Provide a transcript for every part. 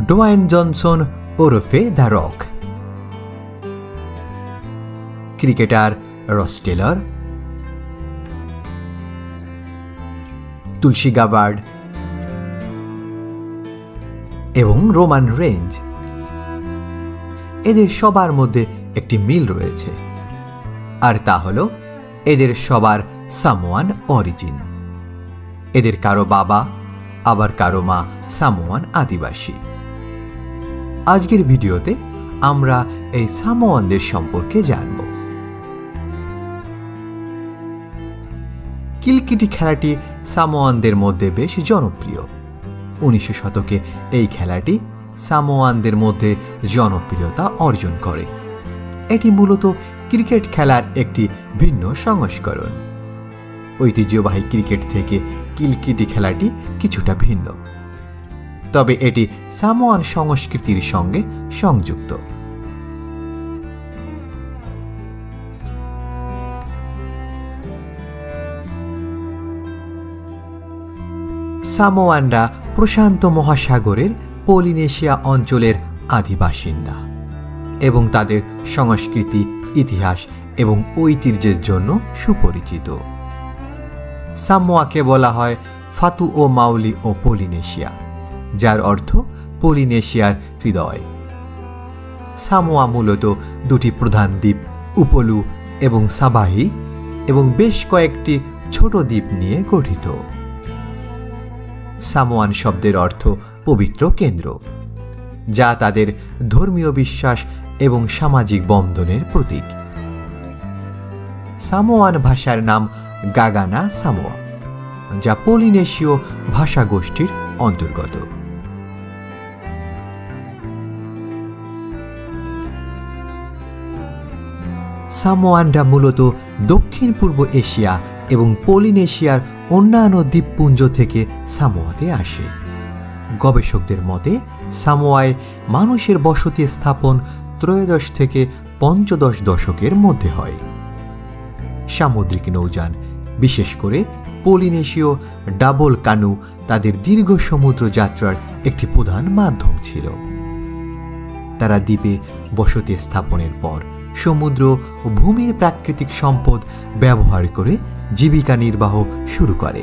Dwayne Johnson ওরফে the rock, cricketer রস Taylor, তুলসী Gabbard এবং রোমান রেঞ্জ। এদের সবার মধ্যে একটি মিল রয়েছে, আর তা হল এদের সবার সামোয়ান অরিজিন। এদের কারো বাবা আবার কারো মা সামোয়ান আদিবাসী। আজকের ভিডিওতে আমরা এই সামোয়ানদের সম্পর্কে জানব। কিলকিটি খেলাটি সামোয়ানদের মধ্যে বেশ জনপ্রিয়। 1900 শতকে এই খেলাটি সামোয়ানদের মধ্যে জনপ্রিয়তা অর্জন করে। এটি মূলত ক্রিকেট খেলার একটি ভিন্ন সংস্করণ। ঐতিহ্যবাহী ক্রিকেট থেকে কিলকিটি খেলাটি কিছুটা ভিন্ন, তবে এটি সামোয়ান সংস্কৃতির সঙ্গে সংযুক্ত। সামোয়ানরা প্রশান্ত মহাসাগরের পলিনেশিয়া অঞ্চলের আদিবাসিন্দা এবং তাদের সংস্কৃতি, ইতিহাস এবং ঐতিহ্যের জন্য সুপরিচিত। সামোয়াকে বলা হয় ফাতু ও মাউলি ও পলিনেশিয়া, যার অর্থ পলিনেশিয়ার হৃদয়। সামোয়া মূলত দুটি প্রধান দ্বীপ, উপলু এবং সাবাহি, এবং বেশ কয়েকটি ছোট দ্বীপ নিয়ে গঠিত। সামোয়ান শব্দের অর্থ পবিত্র কেন্দ্র, যা তাদের ধর্মীয় বিশ্বাস এবং সামাজিক বন্ধনের প্রতীক। সামোয়ান ভাষার নাম গাগানা সামোয়া, যা পলিনেশীয় ভাষাগোষ্ঠীর অন্তর্গত। সামোয়ানরা মূলত দক্ষিণ পূর্ব এশিয়া এবং পলিনেশিয়ার অন্যান্য দ্বীপপুঞ্জ থেকে সামোয়াতে আসে। গবেষকদের মতে সামোয়ায় মানুষের বসতি স্থাপন ত্রয়োদশ থেকে পঞ্চদশ দশকের মধ্যে হয়। সামুদ্রিক নৌযান, বিশেষ করে পলিনেশীয় ডাবল কানু, তাদের দীর্ঘ সমুদ্র যাত্রার একটি প্রধান মাধ্যম ছিল। তারা দ্বীপে বসতি স্থাপনের পর সমুদ্র ও ভূমির প্রাকৃতিক সম্পদ ব্যবহার করে জীবিকা নির্বাহ শুরু করে।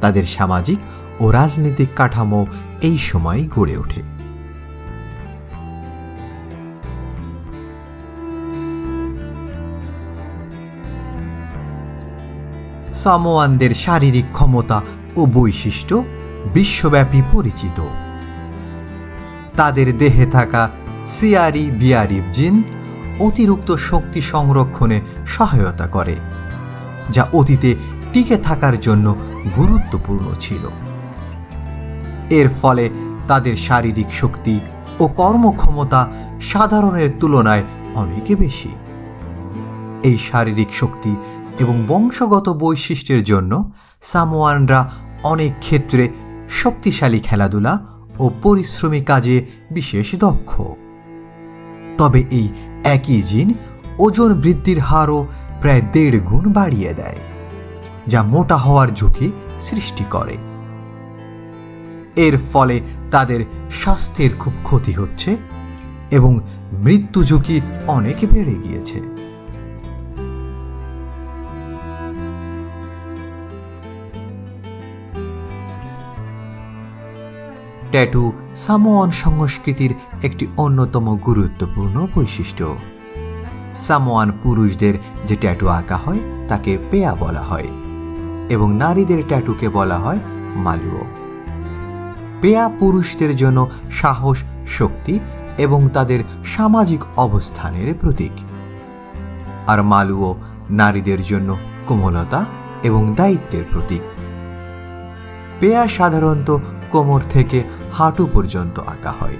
তাদের সামাজিক ও রাজনৈতিক কাঠামো এই সময় গড়ে ওঠে। সামোয়ানদের শারীরিক ক্ষমতা ও বৈশিষ্ট্য বিশ্বব্যাপী পরিচিত। তাদের দেহে থাকা CREBRF জিন অতিরিক্ত শক্তি সংরক্ষণে সহায়তা করে, যা অতীতে টিকে থাকার জন্য গুরুত্বপূর্ণ ছিল। এর ফলে তাদের শারীরিক শক্তি ও কর্মক্ষমতা সাধারণের তুলনায় অনেক বেশি। এই শারীরিক শক্তি এবং বংশগত বৈশিষ্ট্যের জন্য সামোয়ানরা অনেক ক্ষেত্রে শক্তিশালী খেলাধুলা ও পরিশ্রমী কাজে বিশেষ দক্ষ। তবে এই একই জিন ওজন বৃদ্ধির হারও প্রায় 1.5 গুণ বাড়িয়ে দেয়, যা মোটা হওয়ার ঝুঁকি সৃষ্টি করে। এর ফলে তাদের স্বাস্থ্যের খুব ক্ষতি হচ্ছে এবং মৃত্যু ঝুঁকি অনেক বেড়ে গিয়েছে। ট্যাটু সামোয়ান সংস্কৃতির একটি অন্যতম গুরুত্বপূর্ণ বৈশিষ্ট্য। সামোয়ান পুরুষদের যে ট্যাটু আঁকা হয় তাকে পেয়া বলা হয় এবং নারীদের ট্যাটুকে বলা হয় মালুও। পেয়া পুরুষদের জন্য সাহস, শক্তি এবং তাদের সামাজিক অবস্থানের প্রতীক, আর মালুও নারীদের জন্য কোমলতা এবং দায়িত্বের প্রতীক। পেয়া সাধারণত কোমর থেকে হাঁটু পর্যন্ত আঁকা হয়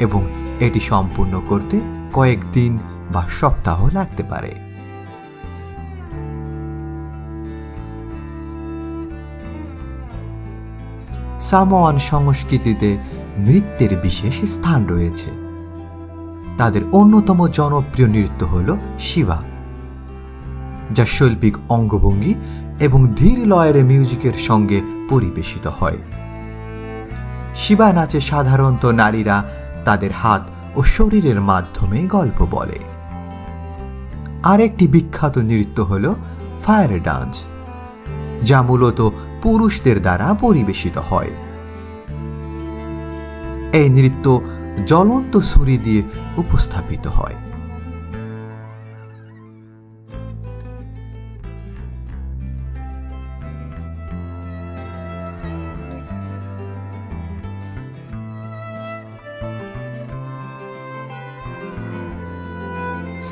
এবং এটি সম্পূর্ণ করতে কয়েকদিন বা সপ্তাহ লাগতে পারে। সামোয়ান সংস্কৃতিতে নৃত্যের বিশেষ স্থান রয়েছে। তাদের অন্যতম জনপ্রিয় নৃত্য হল শিবা, যা শৈল্পিক অঙ্গভঙ্গি এবং ধীর লয়ের মিউজিকের সঙ্গে পরিবেশিত হয়। শিবা নাচে সাধারণত নারীরা তাদের হাত ও শরীরের মাধ্যমে গল্প বলে। আরেকটি বিখ্যাত নৃত্য হল ফায়ার ডান্স, যা মূলত পুরুষদের দ্বারা পরিবেশিত হয়। এই নৃত্য জ্বলন্ত ছুরি দিয়ে উপস্থাপিত হয়।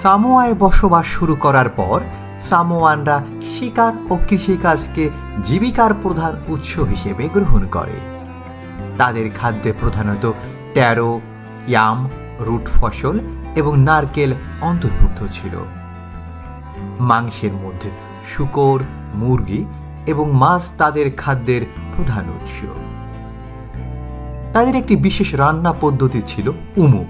সামোয়ায় বসবাস শুরু করার পর সামোয়ানরা শিকার ও কৃষিকাজকে জীবিকার প্রধান উৎস হিসেবে গ্রহণ করে। তাদের খাদ্যে প্রধানত ট্যারো, ইয়াম, রুট ফসল এবং নারকেল অন্তর্ভুক্ত ছিল। মাংসের মধ্যে শূকর, মুরগি এবং মাছ তাদের খাদ্যের প্রধান উৎস। তাদের একটি বিশেষ রান্না পদ্ধতি ছিল উমু,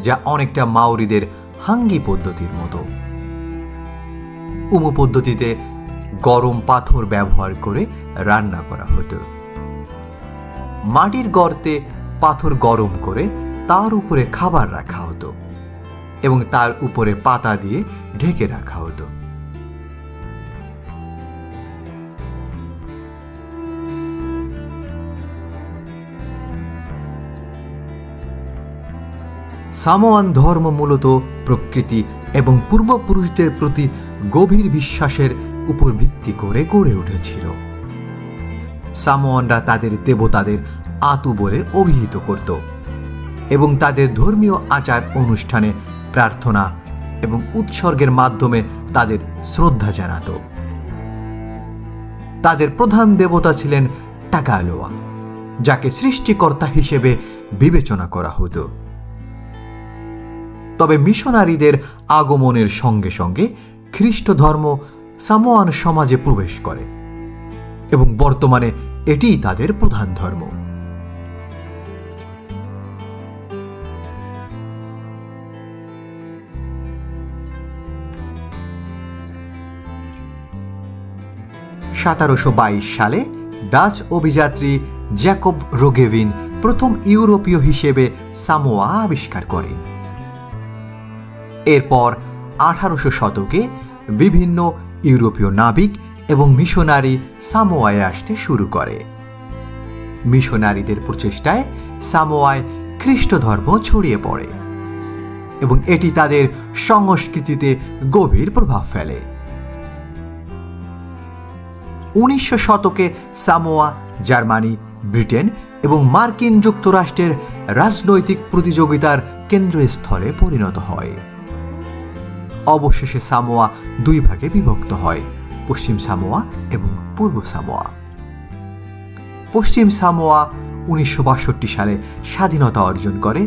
যা অনেকটা মাওরিদের হাঙ্গি পদ্ধতির মতো। উমু পদ্ধতিতে গরম পাথর ব্যবহার করে রান্না করা হতো। মাটির গর্তে পাথর গরম করে তার উপরে খাবার রাখা হতো এবং তার উপরে পাতা দিয়ে ঢেকে রাখা হতো। সামোয়ান ধর্ম মূলত প্রকৃতি এবং পূর্বপুরুষদের প্রতি গভীর বিশ্বাসের উপর ভিত্তি করে গড়ে উঠেছিল। সামোয়ানরা তাদের দেবতাদের আতু বলে অভিহিত করত এবং তাদের ধর্মীয় আচার অনুষ্ঠানে প্রার্থনা এবং উৎসর্গের মাধ্যমে তাদের শ্রদ্ধা জানাত। তাদের প্রধান দেবতা ছিলেন টাকালোয়া, যাকে সৃষ্টিকর্তা হিসেবে বিবেচনা করা হতো। তবে মিশনারিদের আগমনের সঙ্গে সঙ্গে খ্রিস্ট ধর্ম সামোয়ান সমাজে প্রবেশ করে এবং বর্তমানে এটিই তাদের প্রধান ধর্ম। সালে ডাচ অভিযাত্রী জ্যাকব রোগেভিন প্রথম ইউরোপীয় হিসেবে সামোয়া আবিষ্কার করেন। এরপর 1800 শতকে বিভিন্ন ইউরোপীয় নাবিক এবং মিশনারি সামোয়ায় আসতে শুরু করে। মিশনারিদের প্রচেষ্টায় সামোয়ায় খ্রিস্ট ধর্ম ছড়িয়ে পড়ে এবং এটি তাদের সংস্কৃতিতে গভীর প্রভাব ফেলে। 1900 শতকে সামোয়া জার্মানি, ব্রিটেন এবং মার্কিন যুক্তরাষ্ট্রের রাজনৈতিক প্রতিযোগিতার কেন্দ্রস্থলে পরিণত হয়। অবশেষে সামোয়া দুই ভাগে বিভক্ত হয়, পশ্চিম সামোয়া এবং পূর্ব সামোয়া। পশ্চিম সামোয়া 1962 সালে স্বাধীনতা অর্জন করে,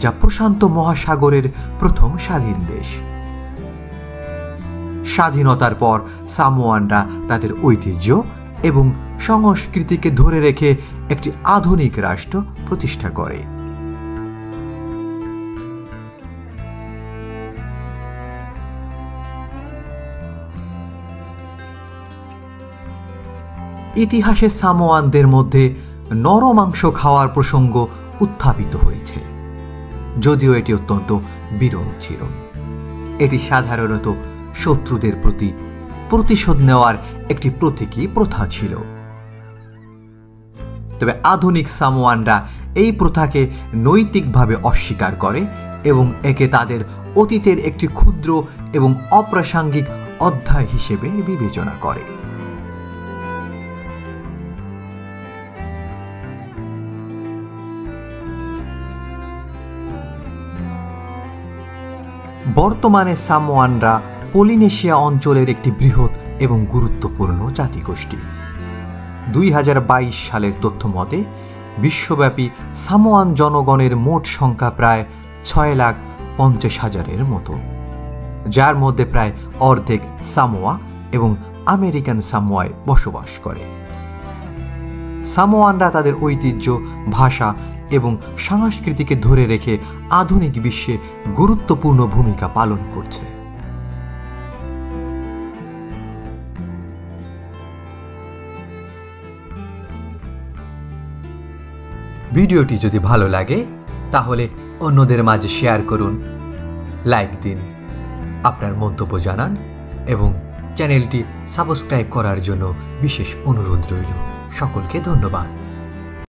যা প্রশান্ত মহাসাগরের প্রথম স্বাধীন দেশ। স্বাধীনতার পর সামোয়ানরা তাদের ঐতিহ্য এবং সংস্কৃতিকে ধরে রেখে একটি আধুনিক রাষ্ট্র প্রতিষ্ঠা করে। ইতিহাসে সামোয়ানদের মধ্যে নর মাংস খাওয়ার প্রসঙ্গ উত্থাপিত হয়েছে, যদিও এটি অত্যন্ত বিরল ছিল। এটি সাধারণত শত্রুদের প্রতি প্রতিশোধ নেওয়ার একটি প্রতীকী প্রথা ছিল। তবে আধুনিক সামোয়ানরা এই প্রথাকে নৈতিকভাবে অস্বীকার করে এবং একে তাদের অতীতের একটি ক্ষুদ্র এবং অপ্রাসঙ্গিক অধ্যায় হিসেবে বিবেচনা করে। বর্তমানে সামোয়ানরা পলিনেশিয়া অঞ্চলের একটি বৃহৎ এবং গুরুত্বপূর্ণ জাতিগোষ্ঠী। 2022 সালের তথ্য মতে বিশ্বব্যাপী সামোয়ান জনগণের মোট সংখ্যা প্রায় 6,50,000-এর মতো, যার মধ্যে প্রায় অর্ধেক সামোয়া এবং আমেরিকান সামোয়ায় বসবাস করে। সামোয়ানরা তাদের ঐতিহ্য, ভাষা এবং সংস্কৃতিকে ধরে রেখে আধুনিক বিশ্বে গুরুত্বপূর্ণ ভূমিকা পালন করছে। ভিডিওটি যদি ভালো লাগে তাহলে অন্যদের মাঝে শেয়ার করুন, লাইক দিন, আপনার মন্তব্য জানান এবং চ্যানেলটি সাবস্ক্রাইব করার জন্য বিশেষ অনুরোধ রইল। সকলকে ধন্যবাদ।